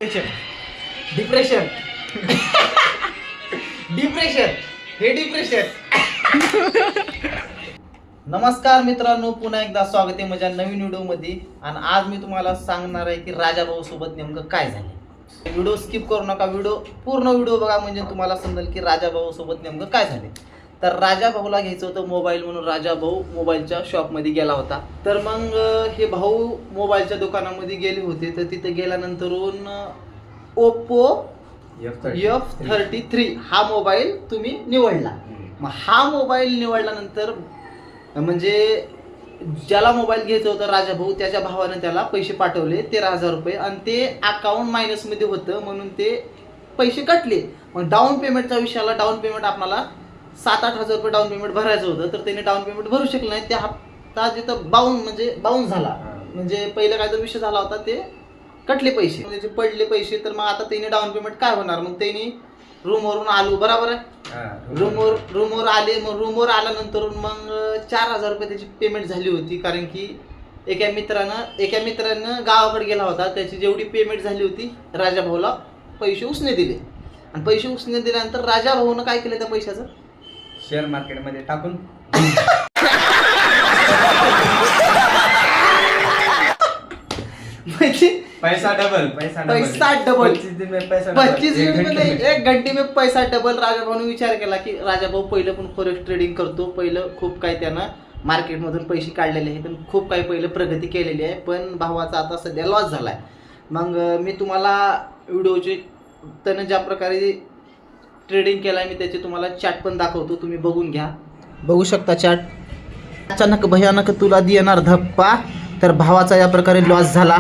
Depression depression हे depression. नमस्कार मित्रांनो, पुन्हा एकदा स्वागत आहे माझ्या नवीन व्हिडिओ मध्ये. आणि आज मी तुम्हाला सांगणार आहे की राजा भाऊ सोबत नेमकं काय झालं. व्हिडिओ स्किप करू नका, पूर्ण व्हिडिओ बघा, म्हणजे तुम्हाला समजेल की राजा भाऊ सोबत नेमकं काय झाले. तर राजा भाऊला घ्यायचं होतं मोबाईल, म्हणून राजा भाऊ मोबाईलच्या शॉपमध्ये गेला होता. तर मग हे भाऊ मोबाईलच्या दुकानामध्ये गेले होते. तर तिथे गेल्यानंतरून ओप्पो F33 हा मोबाईल तुम्ही निवडला. मग हा मोबाईल निवडल्यानंतर म्हणजे ज्याला मोबाईल घ्यायचा होता राजा भाऊ, त्याच्या भावाने त्याला पैसे पाठवले 13,000 रुपये, आणि ते अकाउंट मायनसमध्ये होतं म्हणून ते पैसे कटले. मग डाऊन पेमेंटचा विषय आला. डाऊन पेमेंट आपल्याला 7-8 हजार रुपये डाऊन पेमेंट भरायचं होतं. तर त्याने डाऊन पेमेंट भरू शकलं नाही. त्या हप्ता जिथं बाउन्स झाला, म्हणजे पहिला काय तर विषय झाला होता, ते कटले पैसे, म्हणजे पडले पैसे. तर मग आता त्याने डाऊन पेमेंट काय होणार. मग त्यांनी रूमवरून आलो, बरोबर आहे, रूमवर आले. मग रूमवर आल्यानंतर मग 4,000 रुपये त्याची पेमेंट झाली होती. कारण की एका मित्रानं गावाकडे गेला होता, त्याची जेवढी पेमेंट झाली होती राजा भाऊला पैसे उसने दिले. आणि पैसे उसने दिल्यानंतर राजा भाऊनं काय केलं त्या पैशाचं, शेअर मार्केटमध्ये टाकून पैसा डबल 25 एक घंटे में पैसा डबल. राजा भाऊने विचार केला की राजा भाऊ पहिलं पण फॉरेक्स ट्रेडिंग करतो, पहिलं खूप काही त्यानं मार्केटमधून पैसे काढलेले आहेत, खूप काही पहिलं प्रगती केलेली आहे. पण भावाचा आता सध्या लॉस झाला आहे. मग मी तुम्हाला व्हिडिओचे त्यानं ज्या प्रकारे ट्रेडिंग केला मी त्याचे तुम्हाला चार्ट पण दाखवतो, तुम्ही बघून घ्या. बघू शकता चार्ट. अचानक भयानक तुला देणार धप्पा. तर भावाचा या प्रकारे लॉस झाला.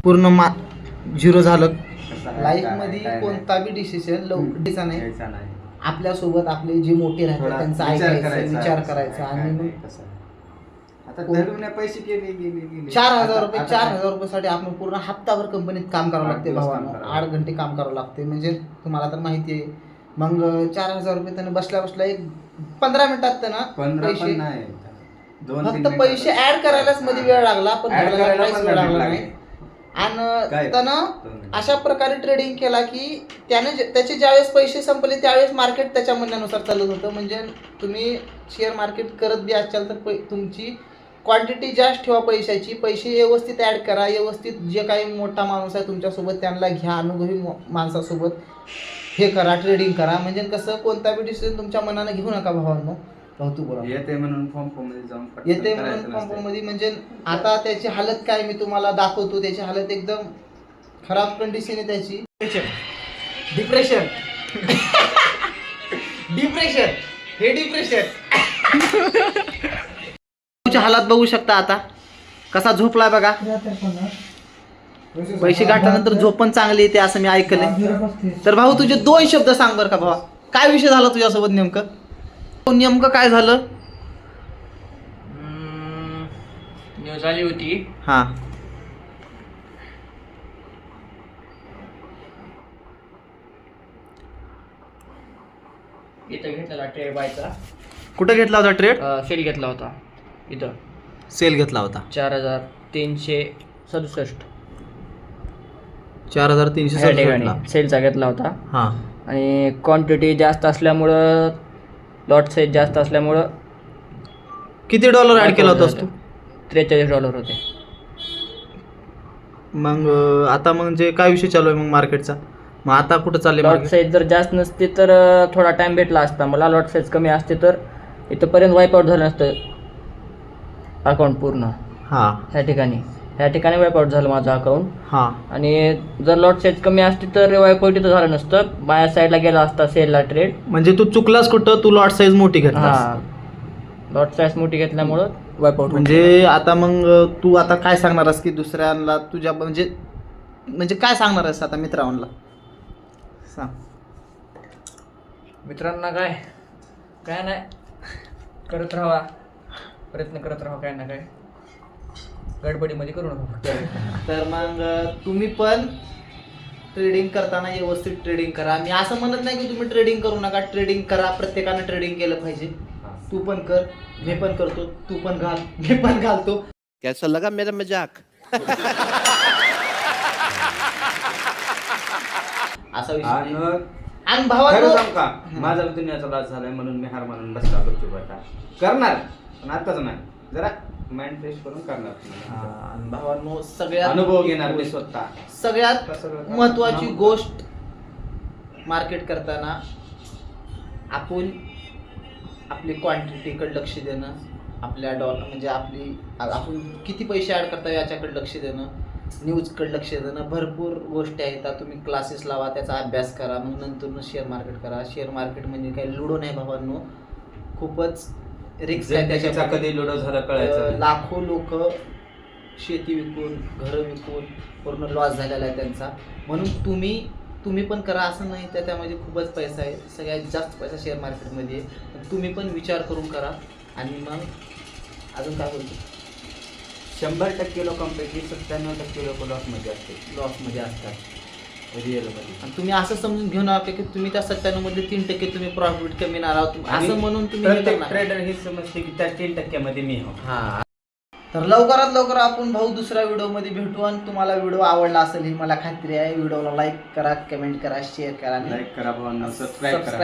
पूर्ण झिरो झालं. लाईफ मध्ये कोणता बी डिसिजन लवकरचा नाही. आपल्यासोबत आपले जे मोठे राहतात त्यांचा ऐकायचं, विचार करायचा. आणि मग आता पैसे गेले 4,000 रुपये साठी आपण पूर्ण हप्ताभर कंपनीत काम करावं लागते भावानं. 8 घंटे काम करावं लागते, म्हणजे तुम्हाला तर माहिती आहे. मग 4,000 रुपये त्यानं बसल्या एक 15 मिनिटात त्यानं पैसे, फक्त पैसे ऍड करायलाच मध्ये वेळ लागला, पण वेळ लागला नाही. आणि त्यानं अशा प्रकारे ट्रेडिंग केला की त्याचे ज्यावेळेस पैसे संपले त्यावेळेस मार्केट त्याच्या म्हणण्यानुसार चालत होतं. म्हणजे तुम्ही शेअर मार्केट करत बी असाल तर तुमची क्वांटिटी जास्त ठेवा पैशाची, पैसे व्यवस्थित ॲड करा, व्यवस्थित जे काही मोठा माणूस आहे तुमच्यासोबत त्यांना घ्या, अनुभवी माणसासोबत हे करा, ट्रेडिंग करा. म्हणजे कसं कोणता बी डिसिजन तुमच्या मनानं घेऊ नका भावांनो. तू बोला येते म्हणून फॉर्म मध्ये म्हणजे आता त्याची हालत काय मी तुम्हाला दाखवतो. त्याची हालत एकदम खराब कंडिशन आहे त्याची. डिप्रेशन हे डिप्रेशन. हालत बघू शकता आता कसा झोपलाय बघा. पैसे गाठल्यानंतर झोप पण चांगली येते असं मी ऐकलंय. तर भाऊ तुझे 2 शब्द सांग बरं का भावा, काय विषय झाला तुझ्यासोबत नेमकं काय झालं. न्यूज आली होती. हा, इथं घेतलेला ट्रेड बायचा. कुठं घेतला होता ट्रेड. सेल घेतला होता इथं. सेल घेतला होता 4,367. 4,367 सेलचा घेतला होता. हा, आणि क्वांटिटी जास्त असल्यामुळं, लॉट साईज जास्त असल्यामुळं किती डॉलर ऍड केला होतास तू. $43 होते. मग आता म्हणजे काय विषय चालू आहे मग मार्केटचा. मग आता कुठं चालले. लॉट साईज जर जास्त नसते तर थोडा टाइम भेटला असता मला. लॉट साईज कमी असते तर इथंपर्यंत वाईपआउट झालं नसतं अकाउंट पूर्ण. हा, ह्या ठिकाणी वाईपआउट झालं माझं अकाउंट. हा, आणि जर लॉट साईज कमी असती तर वाईपआउट इथं झालं नसतं, बाया साईडला गेला असता सेलला ट्रेड. म्हणजे तू चुकलास कुठं, तू लॉट साईज मोठी घेतलास. हा, लॉट साईज मोठी घेतल्यामुळं वाईपआउट. म्हणजे आता मग तू आता काय सांगणार आहेस की दुसऱ्यांना तुझ्या म्हणजे काय सांगणार आहेस आता मित्रांना सांग. मित्रांना काय नाही, करत राहा, प्रयत्न करत राहा, काय ना काय गडबडीमध्ये करू नका. तर मग तुम्ही पण ट्रेडिंग करताना व्यवस्थित ट्रेडिंग करा. मी असं म्हणत नाही की तुम्ही ट्रेडिंग करू नका, ट्रेडिंग करा, प्रत्येकाने ट्रेडिंग केलं पाहिजे. तू पण कर. मी पण करतो, तू पण घाल, मी पण घालतो. कैसा लगा मेरा मजाक? असा विषय आणि नाही. मग आणि खरं भावांनो सांगू का, माझा दुनियाचा लॉस झालाय म्हणून मी हार मानून बसला बघतो आता करणार, पण आताच नाही, जरा माइंड फ्रेश करून करणार. आणि भावांनो सगळ्यात अनुभव घेणार मी स्वतः. सगळ्यात कसं- महत्वाची गोष्ट मार्केट करताना आपण आपली क्वांटिटीकडे लक्ष देणं, आपल्या म्हणजे आपण किती पैसे ॲड करता याच्याकडे लक्ष देणं, न्यूजकडे लक्ष देणं. भरपूर गोष्टी आहेत. आता तुम्ही क्लासेस लावा, त्याचा अभ्यास करा, मग नंतर शेअर मार्केट करा. शेअर मार्केट म्हणजे काही लुडो नाही भावांनो, खूपच रिक्स आहे त्याचा त्याच्यामध्ये. कधी लुडो झाला कळायचं नाही. लाखो लोक शेती विकून, घरं विकून पूर्ण लॉस झालेला आहे त्यांचा. म्हणून तुम्ही पण करा, असं नाही त्यामध्ये खूपच पैसा आहे. सगळ्यात जास्त पैसा शेअर मार्केटमध्ये आहे. तुम्ही पण विचार करून करा. आणि मग अजून काय बोलतो, 100% लोकांपैकी 97% लोक लॉसमध्ये असते, लॉसमध्ये असतात रिअलमध्ये. आणि तुम्ही असं समजून घेऊ नका की तुम्ही त्या 97 मध्ये 3% तुम्ही प्रॉफिट कमीणार आहोत आणि असं म्हणून तुम्ही हे प्रत्येक करणार. ट्रेडर हे समजते की त्या 10% मध्ये मी हो. हा, तर लवकरात लवकर आपण भाऊ दुसऱ्या व्हिडिओमध्ये भेटू. आणि तुम्हाला व्हिडिओ आवडला असेल ही मला खात्री आहे. व्हिडिओला लाईक करा, कमेंट करा, शेअर करा आणि लाईक करा भावांनो, सबस्क्राईब करा.